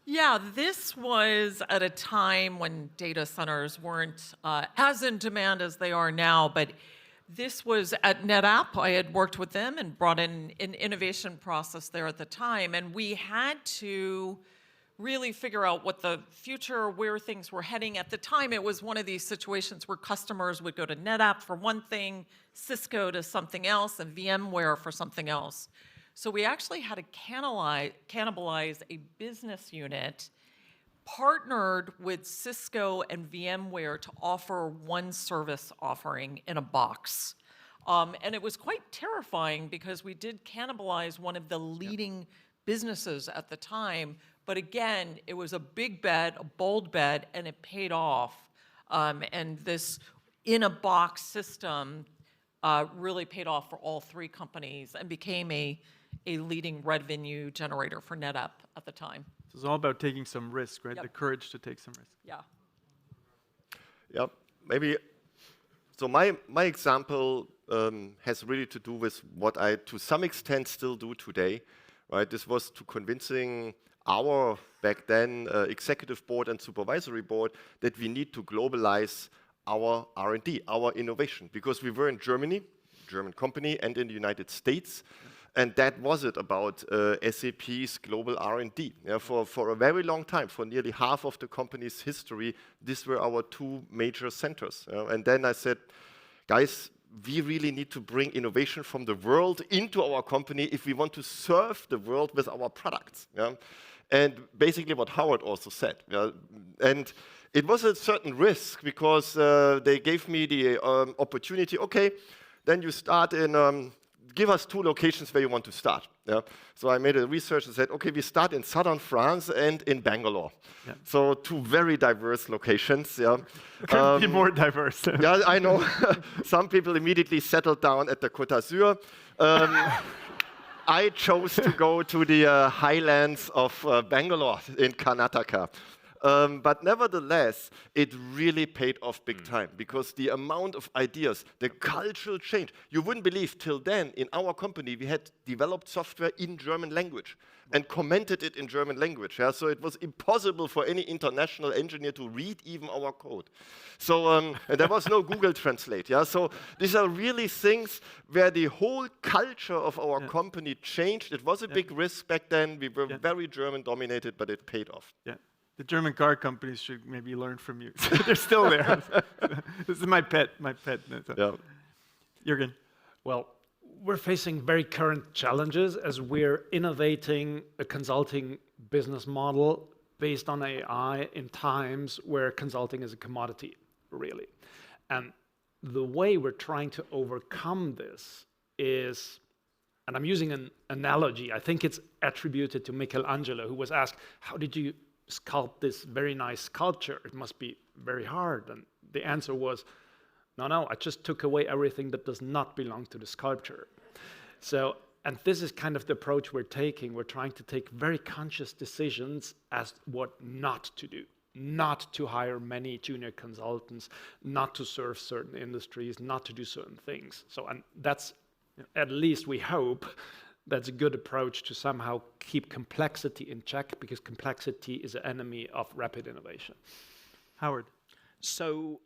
Speaker 3: Yeah, this was at a time when data centers weren't as in demand as they are now, but this was at NetApp. I had worked with them and brought in an innovation process there at the time, and we had to really figure out what the future, where things were heading. At the time, it was one of these situations where customers would go to NetApp for one thing, Cisco to something else, and VMware for something else. So we actually had to cannibalize a business unit, partnered with Cisco and VMware to offer one service offering in a box. And it was quite terrifying because we did cannibalize one of the leading businesses at the time. But again, it was a big bet, a bold bet, and it paid off. And this in-a-box system really paid off for all three companies and became a leading revenue generator for NetApp at the time.
Speaker 2: So it's all about taking some risk, right?
Speaker 3: Yep.
Speaker 2: The courage to take some risk.
Speaker 3: Yeah.
Speaker 1: Yeah, maybe. So my example has really to do with what I, to some extent, still do today. Right? This was to convincing our, back then, executive board and supervisory board that we need to globalize our R&D, our innovation, because we were in Germany, German company, and in the United States. And that was it about SAP's global R&D. Yeah, for a very long time, for nearly half of the company's history, these were our two major centers. And then I said, guys, we really need to bring innovation from the world into our company if we want to serve the world with our products. Yeah? And basically what Howard also said. Yeah? And it was a certain risk because they gave me the opportunity, okay, then you start in, give us 2 locations where you want to start. Yeah? So I made a research and said, okay, we start in southern France and in Bangalore. Yeah. So 2 very diverse locations. Yeah.
Speaker 2: Couldn't be more diverse.
Speaker 1: Yeah, I know. Some people immediately settled down at the Côte d'Azur. I chose to go to the highlands of Bangalore in Karnataka. But nevertheless, it really paid off big time because the amount of ideas, the cultural change, you wouldn't believe till then in our company we had developed software in German language and commented it in German language. Yeah? So it was impossible for any international engineer to read even our code. So and there was no Google Translate. Yeah? So these are really things where the whole culture of our company changed. It was a big risk back then. We were very German dominated, but it paid off.
Speaker 2: Yeah. The German car companies should maybe learn from you. They're still there. This is my pet.
Speaker 1: Yeah.
Speaker 2: Juergen.
Speaker 5: Well, we're facing very current challenges as we're innovating a consulting business model based on AI in times where consulting is a commodity, really. And the way we're trying to overcome this is, and I'm using an analogy, I think it's attributed to Michelangelo, who was asked, how did you sculpt this very nice sculpture? It must be very hard. And the answer was, no, I just took away everything that does not belong to the sculpture. So, and this is kind of the approach we're taking. We're trying to take very conscious decisions as what not to do. Not to hire many junior consultants, not to serve certain industries, not to do certain things. So, and that's, at least we hope, that's a good approach to somehow keep complexity in check, because complexity is an enemy of rapid innovation.
Speaker 2: Howard.
Speaker 4: So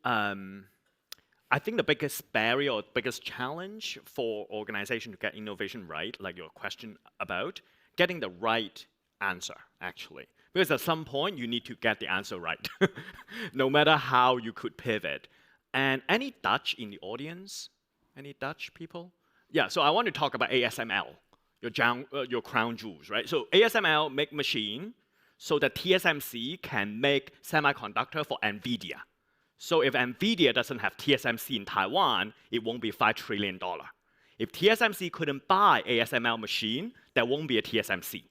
Speaker 4: I think the biggest barrier or biggest challenge for organization to get innovation right, like your question about, getting the right answer, actually. Because at some point, you need to get the answer right, no matter how you could pivot. And any Dutch in the audience? Any Dutch people? Yeah, so I want to talk about ASML. Your crown jewels, right? So ASML make machine so that TSMC can make semiconductor for NVIDIA. So if NVIDIA doesn't have TSMC in Taiwan, it won't be $5 trillion. If TSMC couldn't buy ASML machine, there won't be a TSMC.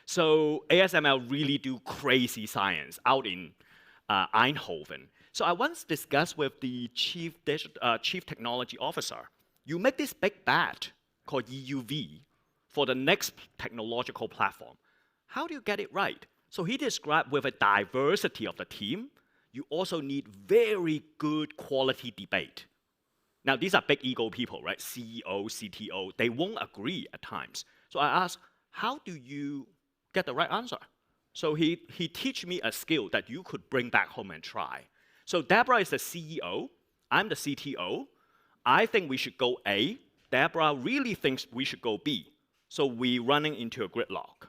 Speaker 4: So ASML really do crazy science out in Eindhoven. So I once discussed with the chief technology officer, you make this big bet called EUV, for the next technological platform. How do you get it right? So he described with a diversity of the team, you also need very good quality debate. Now, these are big ego people, right? CEO, CTO, they won't agree at times. So I asked, how do you get the right answer? So he teach me a skill that you could bring back home and try. So Deborah is the CEO, I'm the CTO. I think we should go A. Deborah really thinks we should go B. So we're running into a gridlock.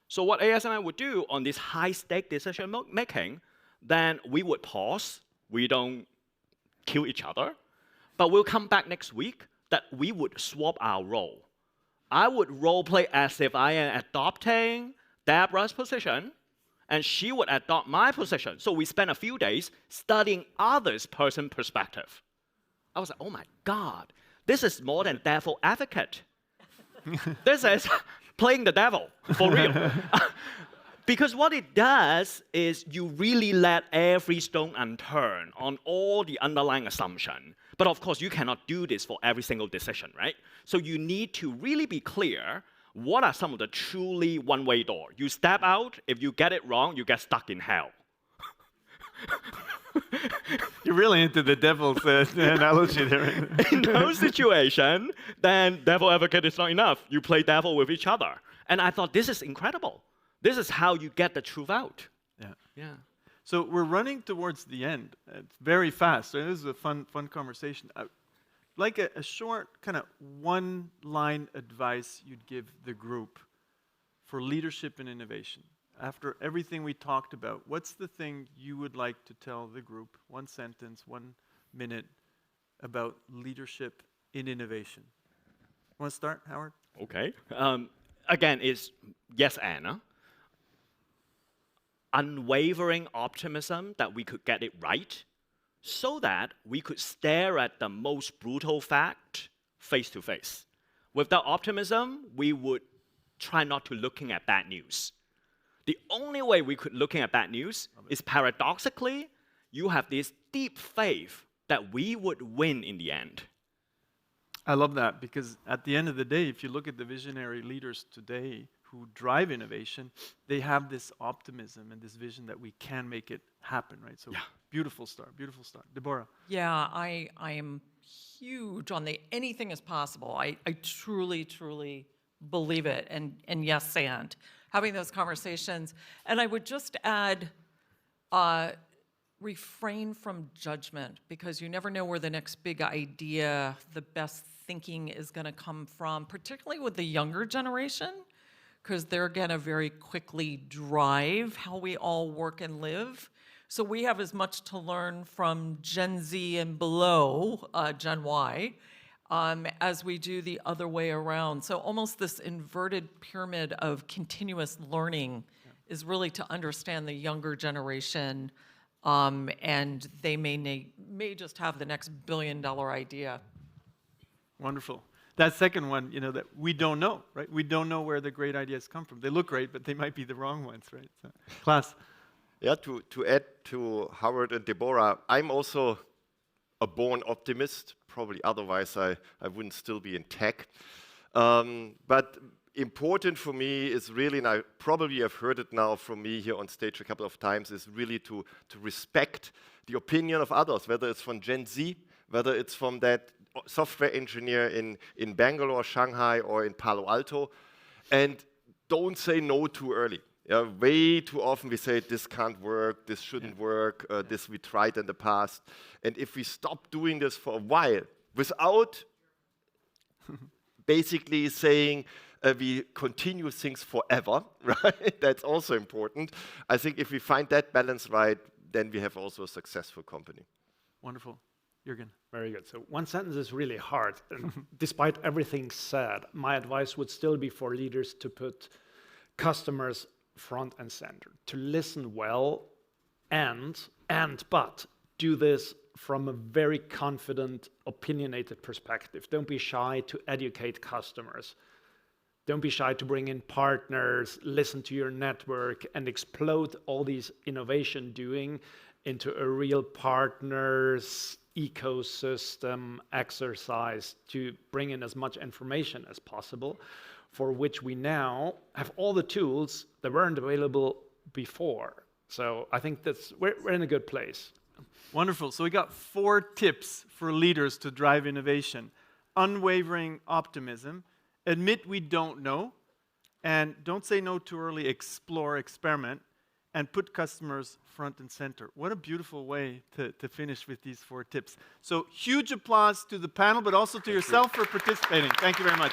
Speaker 4: So what ASMI would do on this high-stake decision making, then we would pause. We don't kill each other. But we'll come back next week that we would swap our role. I would role play as if I am adopting Deborah's position, and she would adopt my position. So we spent a few days studying others' person perspective. I was like, oh my God, this is more than devil advocate. This is playing the devil, for real. Because what it does is you really let every stone unturned on all the underlying assumption. But of course, you cannot do this for every single decision, right? So you need to really be clear, what are some of the truly one-way door? You step out, if you get it wrong, you get stuck in hell.
Speaker 2: You're really into the devil's analogy there.
Speaker 4: In those situations, then devil advocate is not enough. You play devil with each other. And I thought, this is incredible. This is how you get the truth out.
Speaker 2: Yeah.
Speaker 4: Yeah.
Speaker 2: So we're running towards the end. It's very fast. So this is a fun conversation. Like a short kind of one-line advice you'd give the group for leadership and innovation. After everything we talked about, what's the thing you would like to tell the group, 1 sentence, 1 minute, about leadership in innovation? Want to start, Howard?
Speaker 4: Okay. Again, it's yes, Anna. Unwavering optimism that we could get it right, so that we could stare at the most brutal fact face to face. With that optimism, we would try not to looking at bad news. The only way we could looking at bad news is paradoxically, you have this deep faith that we would win in the end.
Speaker 2: I love that, because at the end of the day, if you look at the visionary leaders today who drive innovation, they have this optimism and this vision that we can make it happen, right? So beautiful start, beautiful start. Deborah.
Speaker 3: Yeah, I am huge on the anything is possible. I truly, truly believe it. And yes, and having those conversations. And I would just add, refrain from judgment, because you never know where the next big idea, the best thinking is going to come from, particularly with the younger generation, because they're going to very quickly drive how we all work and live. So we have as much to learn from Gen Z and below, Gen Y, as we do the other way around. So almost this inverted pyramid of continuous learning is really to understand the younger generation, and they may just have the next billion-dollar idea.
Speaker 2: Wonderful. That second one, that we don't know, right? We don't know where the great ideas come from. They look great, but they might be the wrong ones, right? So, Clas.
Speaker 1: Yeah, to add to Howard and Deborah, I'm also a born optimist. Probably otherwise I wouldn't still be in tech. But important for me is really, and I probably have heard it now from me here on stage a couple of times, is really to respect the opinion of others, whether it's from Gen Z, whether it's from that software engineer in Bangalore, Shanghai, or in Palo Alto, and don't say no too early. Way too often we say, this can't work, this shouldn't work, this we tried in the past. And if we stop doing this for a while, without basically saying we continue things forever, right? That's also important. I think if we find that balance right, then we have also a successful company.
Speaker 2: Wonderful. Juergen.
Speaker 5: Very good. So 1 sentence is really hard. And despite everything said, my advice would still be for leaders to put customers front and center, to listen well, but do this from a very confident, opinionated perspective. Don't be shy to educate customers. Don't be shy to bring in partners, listen to your network, and explode all these innovation doing into a real partners ecosystem exercise to bring in as much information as possible, for which we now have all the tools that weren't available before. So I think we're in a good place.
Speaker 2: Wonderful. So we got 4 tips for leaders to drive innovation. Unwavering optimism, admit we don't know, and don't say no too early, explore, experiment, and put customers front and center. What a beautiful way to finish with these 4 tips. So huge applause to the panel, but also to yourself for participating. Thank you very much.